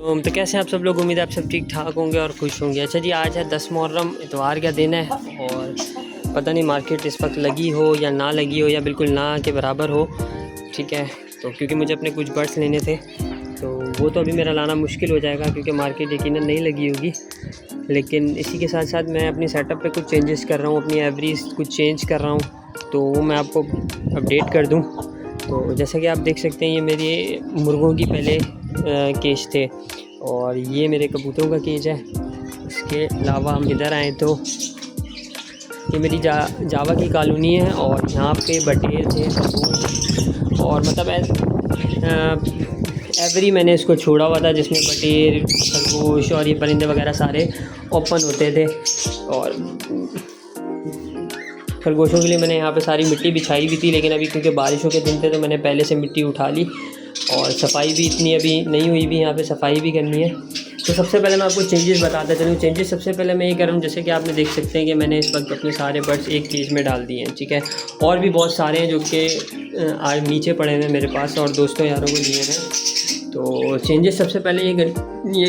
तो कैसे हैं आप सब लोग। उम्मीद है आप सब ठीक ठाक होंगे और खुश होंगे। अच्छा जी, आज है 10 मुहर्रम, इतवार का दिन है और पता नहीं मार्केट इस वक्त लगी हो या ना लगी हो या बिल्कुल ना के बराबर हो। ठीक है, तो क्योंकि मुझे अपने कुछ बर्ड्स लेने थे तो वो तो अभी मेरा लाना मुश्किल हो जाएगा क्योंकि मार्केट यकीनन नहीं लगी होगी। लेकिन इसी के साथ साथ मैं अपनी सेटअप पे कुछ चेंजेस कर रहा हूँ, अपनी एवरेज कुछ चेंज कर रहा हूँ, तो वो मैं आपको अपडेट कर दूँ। तो जैसा कि आप देख सकते हैं, ये मेरे मुर्गों की पहले केज थे और ये मेरे कबूतरों का केज है। इसके अलावा हम इधर आए तो ये मेरी जावा की कॉलोनी है और यहाँ पे बटेर थे और मतलब एवरी मैंने इसको छोड़ा हुआ था जिसमें बटेर, खरगोश और ये परिंदे वगैरह सारे ओपन होते थे। और खरगोशों के लिए मैंने यहाँ पे सारी मिट्टी बिछाई भी थी, लेकिन अभी क्योंकि बारिशों के दिन थे तो मैंने पहले से मिट्टी उठा ली और सफाई भी इतनी अभी नहीं हुई भी, यहाँ पे सफाई भी करनी है। तो सबसे पहले मैं आपको चेंजेस बताता चलूँ। चेंजेस सबसे पहले मैं ये कर रहा हूँ, जैसे कि आपने देख सकते हैं कि मैंने इस वक्त अपने सारे बर्ड्स एक केज में डाल दिए हैं। ठीक है, और भी बहुत सारे हैं जो कि आज नीचे पड़े हैं मेरे पास और दोस्तों यारों को दिए हैं। तो चेंजेस सबसे पहले ये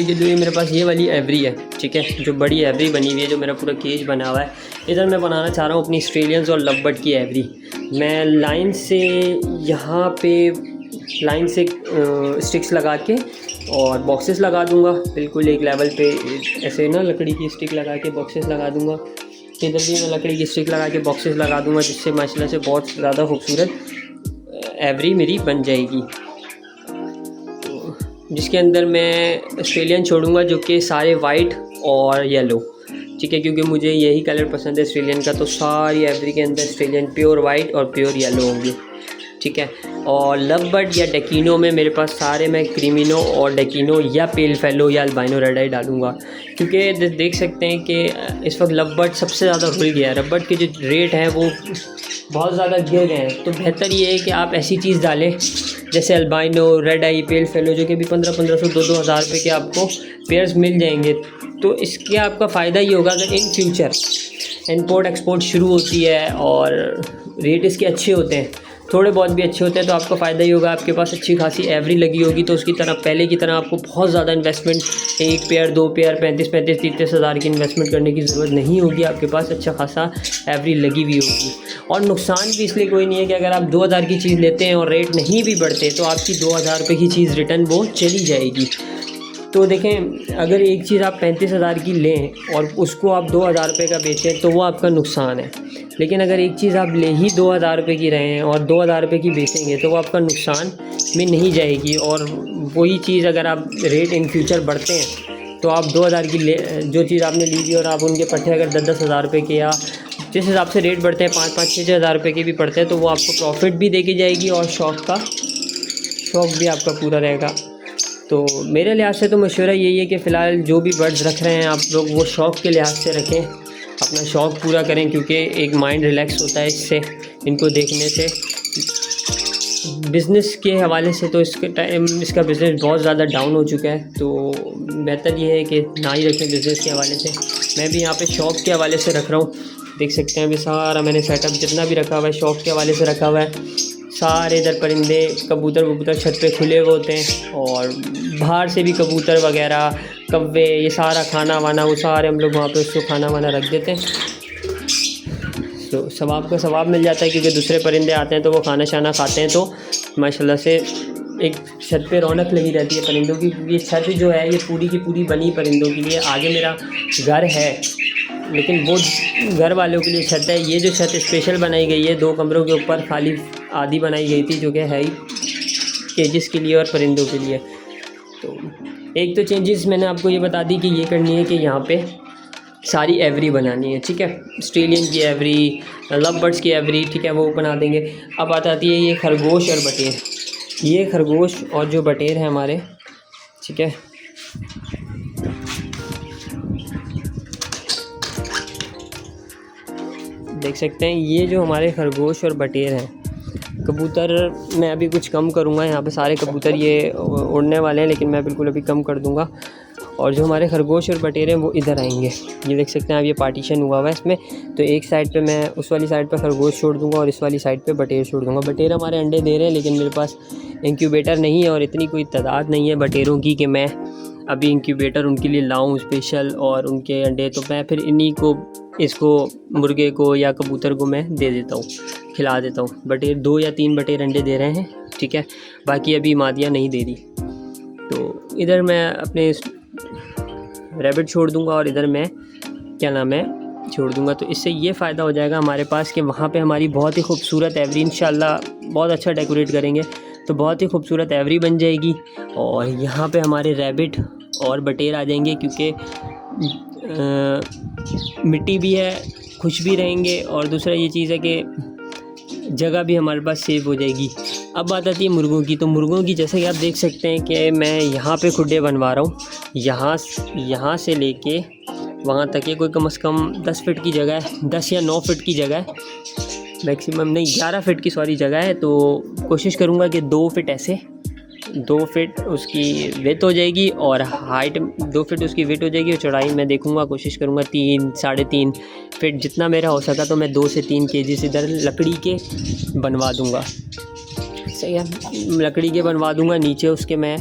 कि जो ये मेरे पास ये वाली एवरी है, ठीक है, जो बड़ी एवरी बनी हुई है, जो मेरा पूरा केज बना हुआ है, इधर मैं बनाना चाह रहा हूँ अपनी ऑस्ट्रेलियंस और लवबर्ड की एवरी। मैं लाइन से यहाँ पे लाइन से स्टिक्स लगा के और बॉक्सेस लगा दूंगा बिल्कुल एक लेवल पे, ऐसे ना लकड़ी की स्टिक लगा के बॉक्सेस लगा दूंगा। इधर भी मैं लकड़ी की स्टिक लगा के बॉक्सेस लगा दूंगा, जिससे माशाल्लाह से बहुत ज़्यादा खूबसूरत एवरी मेरी बन जाएगी। तो जिसके अंदर मैं ऑस्ट्रेलियन छोड़ूंगा जो कि सारे वाइट और येलो, ठीक है, क्योंकि मुझे यही कलर पसंद है ऑस्ट्रेलियन का। तो सारी एवरी के अंदर ऑस्ट्रेलियन प्योर वाइट और प्योर येलो होंगी, ठीक है। और लवबर्ड या डेकिनो में मेरे पास सारे मैं क्रीमिनो और डेकिनो या पेल फेलो या अल्बाइनो रेड आई डालूंगा, क्योंकि देख सकते हैं कि इस वक्त लवबर्ड सबसे ज़्यादा घुल गया है। लवबर्ड के जो रेट हैं वो बहुत ज़्यादा गिर गए हैं। तो बेहतर ये है कि आप ऐसी चीज़ डालें जैसे अल्बाइनो, रेड आई, पेल फेलो, जो कि भी 1500 2 हज़ार रुपये के आपको पेयर्स मिल जाएंगे। तो इसके आपका फ़ायदा ये होगा अगर इन फ्यूचर इंपोर्ट एक्सपोर्ट शुरू होती है और रेट इसके अच्छे होते हैं, थोड़े बहुत भी अच्छे होते हैं, तो आपको फ़ायदा ही होगा। आपके पास अच्छी खासी एवरी लगी होगी तो उसकी तरह पहले की तरह आपको बहुत ज़्यादा इन्वेस्टमेंट, एक पेयर 2 पेयर 35-30 हज़ार की इन्वेस्टमेंट करने की ज़रूरत नहीं होगी। आपके पास अच्छा खासा एवरी लगी हुई होगी। और नुकसान भी इसलिए कोई नहीं है कि अगर आप 2000 की चीज़ लेते हैं और रेट नहीं भी बढ़ते तो आपकी 2000 रुपये की चीज़ रिटर्न वो चली जाएगी। तो देखें, अगर एक चीज़ आप 35,000 की लें और उसको आप 2000 रुपये का बेचें तो वो आपका नुकसान है। लेकिन अगर एक चीज़ आप ले ही 2000 रुपये की रहे हैं और 2000 रुपये की बेचेंगे तो वो आपका नुकसान में नहीं जाएगी। और वही चीज़ अगर आप रेट इन फ्यूचर बढ़ते हैं तो आप 2000 की जो चीज़ आपने ली थी और आप उनके पट्टे अगर 10-10 हज़ार रुपये के या जिस हिसाब से रेट बढ़ते हैं 5-5, 6 हज़ार रुपये के भी पड़ते हैं, तो वो आपको प्रॉफिट भी दे के जाएगी और शौक़ भी आपका पूरा रहेगा। तो मेरे लिहाज से तो मशवरा यही है कि फ़िलहाल जो भी बर्ड्स रख रहे हैं आप लोग वो शौक़ के लिहाज से रखें, अपना शौक़ पूरा करें, क्योंकि एक माइंड रिलैक्स होता है इससे, इनको देखने से। बिज़नेस के हवाले से तो इसका बिज़नेस बहुत ज़्यादा डाउन हो चुका है, तो बेहतर ये है कि ना ही रखें बिज़नेस के हवाले से। मैं भी यहाँ पे शौक़ के हवाले से रख रहा हूँ। देख सकते हैं अभी सारा मैंने सेटअप जितना भी रखा हुआ है शौक़ के हवाले से रखा हुआ है। सारे इधर परिंदे, कबूतर छत पे खुले हुए होते हैं और बाहर से भी कबूतर वगैरह, कव्वे, ये सारा खाना वाना वो सारे हम लोग वहाँ पे उसको खाना वाना रख देते हैं। तो सवाब का सवाब मिल जाता है, क्योंकि दूसरे परिंदे आते हैं तो वो खाना शाना खाते हैं, तो माशाल्लाह से एक छत पे रौनक लगी रहती है परिंदों की। ये छत जो है ये पूरी की पूरी बनी परिंदों के लिए। आगे मेरा घर है लेकिन वो घर वालों के लिए छत है। ये जो छत स्पेशल बनाई गई है 2 कमरों के ऊपर खाली आधी बनाई गई थी, जो कि है ही केजेस के लिए और परिंदों के लिए। तो एक तो चेंजेस मैंने आपको ये बता दी कि ये करनी है कि यहाँ पे सारी एवरी बनानी है, ठीक है, ऑस्ट्रेलियन की एवरी, लवबर्ड्स की एवरी, ठीक है, वो बना देंगे। अब आती है ये खरगोश और बटेर। ये खरगोश और जो बटेर है हमारे, ठीक है, देख सकते हैं ये जो हमारे खरगोश और बटेर हैं। कबूतर मैं अभी कुछ कम करूँगा, यहाँ पे सारे कबूतर ये उड़ने वाले हैं, लेकिन मैं बिल्कुल अभी कम कर दूँगा। और जो हमारे खरगोश और बटेर हैं वो इधर आएंगे। ये देख सकते हैं अब ये पार्टीशन हुआ हुआ है इसमें, तो एक साइड पे मैं उस वाली साइड पे खरगोश छोड़ दूँगा और इस वाली साइड पे बटेर छोड़ दूँगा। बटेर हमारे अंडे दे रहे हैं, लेकिन मेरे पास इंक्यूबेटर नहीं है और इतनी कोई तादाद नहीं है बटेरों की कि मैं अभी इंक्यूबेटर उनके लिए लाऊं स्पेशल और उनके अंडे, तो मैं फिर इन्हीं को इसको मुर्गे को या कबूतर को मैं दे देता हूँ, खिला देता हूँ। बटेर 2 या 3 बटेर अंडे दे रहे हैं, ठीक है, बाकी अभी मादियाँ नहीं दे रही। तो इधर मैं अपने रैबिट छोड़ दूँगा और इधर मैं क्या नाम है छोड़ दूँगा। तो इससे ये फ़ायदा हो जाएगा हमारे पास कि वहाँ पे हमारी बहुत ही खूबसूरत एवरी इंशाल्लाह बहुत अच्छा डेकोरेट करेंगे तो बहुत ही खूबसूरत एवरी बन जाएगी। और यहाँ पे हमारे रैबिट और बटेर आ जाएंगे, क्योंकि मिट्टी भी है, खुश भी रहेंगे, और दूसरा ये चीज़ है कि जगह भी हमारे पास सेव हो जाएगी। अब बात आती है मुर्गों की। तो मुर्गों की जैसे कि आप देख सकते हैं कि मैं यहाँ पे खुड्डे बनवा रहा हूँ, यहाँ से लेके वहाँ तक ये कोई कम से कम 10 फीट की जगह है, 10 या 9 फीट की जगह है मैक्सिमम, नहीं 11 फीट की सॉरी जगह है। तो कोशिश करूँगा कि 2 फीट ऐसे 2 फीट उसकी विड्थ हो जाएगी और हाइट 2 फीट उसकी विड्थ हो जाएगी, और चौड़ाई मैं देखूँगा कोशिश करूँगा 3 साढ़े 3 फीट जितना मेरा हो सका तो मैं 2 से 3 केजी इधर लकड़ी के बनवा दूँगा। सही है, लकड़ी के बनवा दूँगा। नीचे उसके मैं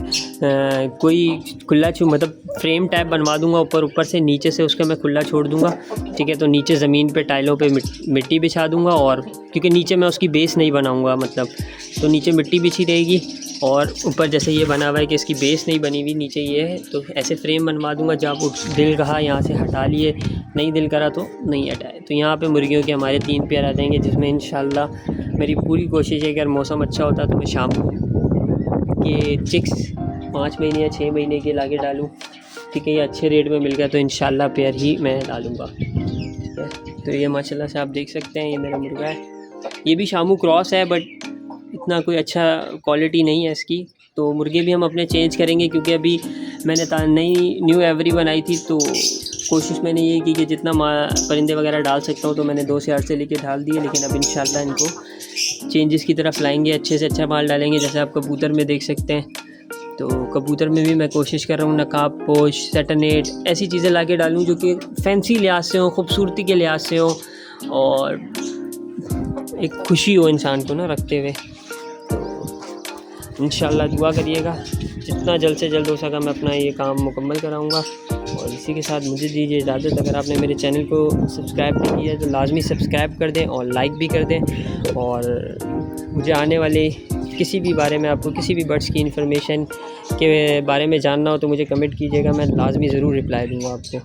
कोई खुला मतलब फ्रेम टाइप बनवा दूँगा ऊपर से, नीचे से उसका मैं खुला छोड़ दूँगा, ठीक है। तो नीचे ज़मीन पे टाइलों पे मिट्टी बिछा दूँगा, और क्योंकि नीचे मैं उसकी बेस नहीं बनाऊँगा मतलब, तो नीचे मिट्टी बिछी रहेगी और ऊपर जैसे ये बना हुआ है कि इसकी बेस नहीं बनी हुई, नीचे ये है, तो ऐसे फ्रेम बनवा दूँगा। जब दिल कहा यहाँ से हटा लिए, नहीं दिल करा तो नहीं हटाए। तो यहाँ पे मुर्गियों के हमारे 3 पेयर आ जाएंगे, जिसमें इंशाल्लाह मेरी पूरी कोशिश है कि अगर मौसम अच्छा होता तो मैं शाम को ये चिक्स 5 महीने या 6 महीने के लाके डालूँ, ठीक है। ये अच्छे रेट में मिल गया तो इंशाल्लाह पेयर ही मैं डालूँगा, ठीक है। तो ये माशाल्लाह से आप देख सकते हैं, ये मेरा मुर्गा है, ये भी शामू क्रॉस है, बट इतना कोई अच्छा क्वालिटी नहीं है इसकी। तो मुर्गे भी हम अपने चेंज करेंगे, क्योंकि अभी मैंने नई न्यू एवरी बनाई थी, तो कोशिश मैंने ये की कि जितना परिंदे वगैरह डाल सकता हूँ तो मैंने 2 से 8 से लेके डाल दिए। लेकिन अब इंशाल्लाह इनको चेंजेस की तरफ लाएंगे, अच्छे से अच्छा माल डालेंगे। जैसे आप कबूतर में देख सकते हैं, तो कबूतर में भी मैं कोशिश कर रहा हूँ नकाब पोश, सेटनेट, ऐसी चीज़ें ला के डालूँ जो कि फैंसी लिहाज से हो, खूबसूरती के लिहाज से हो, और एक खुशी हो इंसान को ना रखते हुए। तो इंशाल्लाह दुआ करिएगा, जितना जल्द से जल्द हो सका मैं अपना ये काम मुकम्मल कराऊंगा। और इसी के साथ मुझे दीजिए इजाज़त। अगर आपने मेरे चैनल को सब्सक्राइब नहीं किया है तो लाजमी सब्सक्राइब कर दें और लाइक भी कर दें। और मुझे आने वाले किसी भी बारे में, आपको किसी भी बर्ड्स की इन्फॉर्मेशन के बारे में जानना हो तो मुझे कमेंट कीजिएगा, मैं लाजमी ज़रूर रिप्लाई दूँगा आपको।